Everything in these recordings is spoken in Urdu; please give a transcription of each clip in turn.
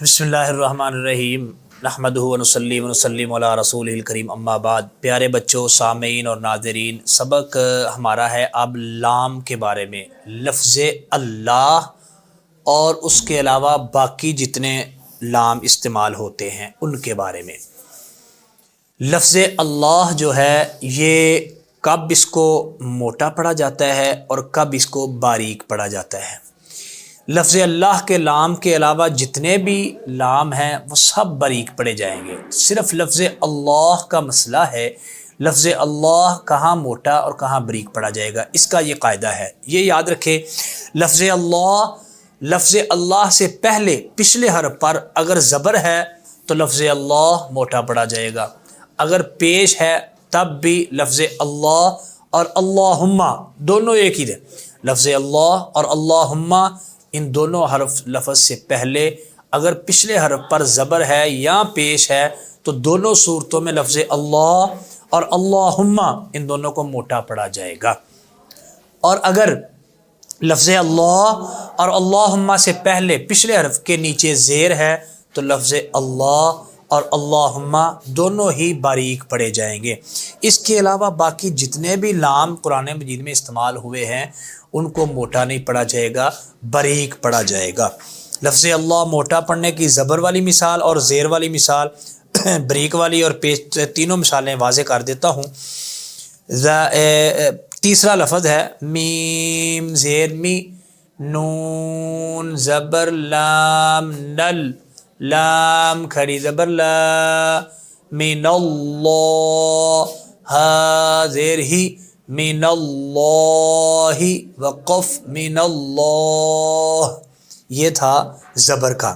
بسم اللہ الرحمن الرحیم نحمدہ ونصلی ونسلم علی رسولہ الکریم اما بعد۔ پیارے بچوں، سامعین اور ناظرین، سبق ہمارا ہے اب لام کے بارے میں، لفظ اللہ اور اس کے علاوہ باقی جتنے لام استعمال ہوتے ہیں ان کے بارے میں۔ لفظ اللہ جو ہے یہ کب اس کو موٹا پڑھا جاتا ہے اور کب اس کو باریک پڑھا جاتا ہے۔ لفظ اللہ کے لام کے علاوہ جتنے بھی لام ہیں وہ سب باریک پڑھے جائیں گے، صرف لفظ اللہ کا مسئلہ ہے لفظ اللہ کہاں موٹا اور کہاں باریک پڑھا جائے گا۔ اس کا یہ قاعدہ ہے، یہ یاد رکھے، لفظ اللہ سے پہلے پچھلے حرف پر اگر زبر ہے تو لفظ اللہ موٹا پڑھا جائے گا، اگر پیش ہے تب بھی لفظ اللہ اور اللہم دونوں ایک ہی دیں، لفظ اللہ اور اللہم ان دونوں لفظ سے پہلے اگر پچھلے حرف پر زبر ہے یا پیش ہے تو دونوں صورتوں میں لفظ اللہ اور اللہم ان دونوں کو موٹا پڑھا جائے گا۔ اور اگر لفظ اللہ اور اللہم سے پہلے پچھلے حرف کے نیچے زیر ہے تو لفظ اللہ اور اللہم دونوں ہی باریک پڑھے جائیں گے۔ اس کے علاوہ باقی جتنے بھی لام قرآن مجید میں استعمال ہوئے ہیں ان کو موٹا نہیں پڑھا جائے گا، باریک پڑھا جائے گا۔ لفظ اللہ موٹا پڑھنے کی زبر والی مثال اور زیر والی مثال، باریک والی اور پیش، تینوں مثالیں واضح کر دیتا ہوں۔ تیسرا لفظ ہے میم زیر می، نون زبر لام نل، لام کھڑی زبر لا، من اللہ، ہا زیر ہی، من اللہ، وقف من اللہ، یہ تھا زبر کا۔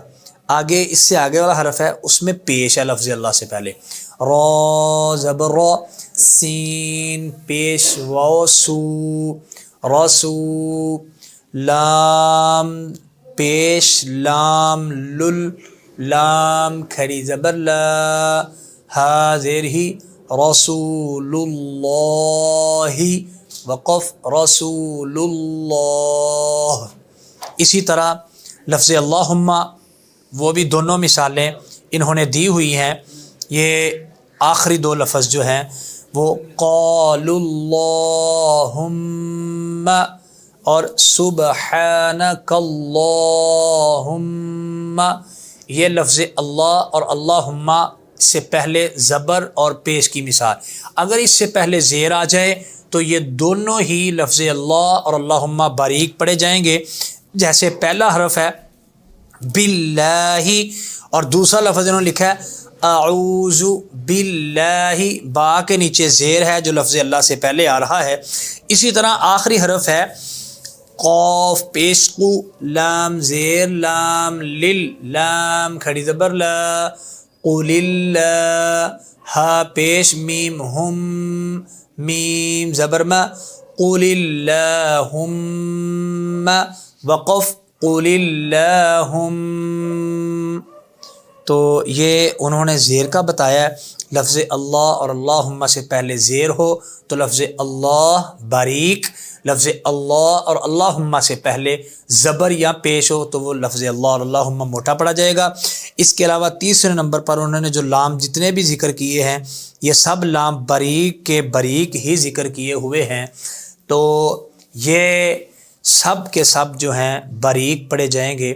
آگے اس سے آگے والا حرف ہے اس میں پیش ہے لفظ اللہ سے پہلے، را زبر را، سین پیش واو سو، رسو، لام پیش لام لل، لام کھڑی زبر لا، ہا زیر ہی، رسول اللہ، وقف رسول اللہ۔ اسی طرح لفظ اللہم وہ بھی دونوں مثالیں انہوں نے دی ہوئی ہیں۔ یہ آخری دو لفظ جو ہیں وہ قال اللہم اور سبحانک اللہم، یہ لفظ اللہ اور اللہم سے پہلے زبر اور پیش کی مثال۔ اگر اس سے پہلے زیر آ جائے تو یہ دونوں ہی لفظ اللہ اور اللہم باریک پڑھے جائیں گے، جیسے پہلا حرف ہے باللہ اور دوسرا لفظ انہوں نے لکھا ہے اعوذ باللہ، با کے نیچے زیر ہے جو لفظ اللہ سے پہلے آ رہا ہے۔ اسی طرح آخری حرف ہے قاف پیش قو، لام زیر لام لل، لام کھڑی زبر لا، قل اللہ، ہا پیش میم ہم، میم زبر ما، قل اللہم، وقف قل اللہم۔ تو یہ انہوں نے زیر کا بتایا ہے، لفظ اللہ اور اللہم سے پہلے زیر ہو تو لفظ اللہ باریک، لفظ اللہ اور اللہم سے پہلے زبر یا پیش ہو تو وہ لفظ اللہ اور اللہم موٹا پڑھا جائے گا۔ اس کے علاوہ تیسرے نمبر پر انہوں نے جو لام جتنے بھی ذکر کیے ہیں یہ سب لام باریک کے باریک ہی ذکر کیے ہوئے ہیں، تو یہ سب کے سب جو ہیں باریک پڑھے جائیں گے۔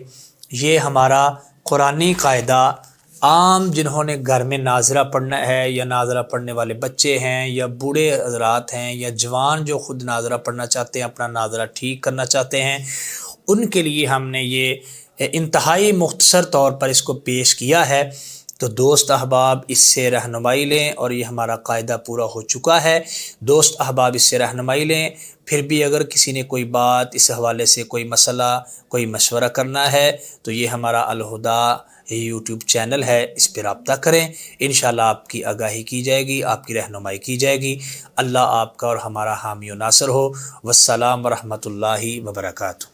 یہ ہمارا قرآنی قاعدہ عام جنہوں نے گھر میں ناظرہ پڑھنا ہے یا ناظرہ پڑھنے والے بچے ہیں یا بوڑھے حضرات ہیں یا جوان جو خود ناظرہ پڑھنا چاہتے ہیں، اپنا ناظرہ ٹھیک کرنا چاہتے ہیں، ان کے لیے ہم نے یہ انتہائی مختصر طور پر اس کو پیش کیا ہے۔ تو دوست احباب اس سے رہنمائی لیں، اور یہ ہمارا قاعدہ پورا ہو چکا ہے۔ دوست احباب اس سے رہنمائی لیں، پھر بھی اگر کسی نے کوئی بات اس حوالے سے کوئی مسئلہ کوئی مشورہ کرنا ہے تو یہ ہمارا الہدیٰ یوٹیوب چینل ہے، اس پہ رابطہ کریں، انشاءاللہ آپ کی آگاہی کی جائے گی، آپ کی رہنمائی کی جائے گی۔ اللہ آپ کا اور ہمارا حامی و ناصر ہو۔ والسلام ورحمۃ اللہ وبرکاتہ۔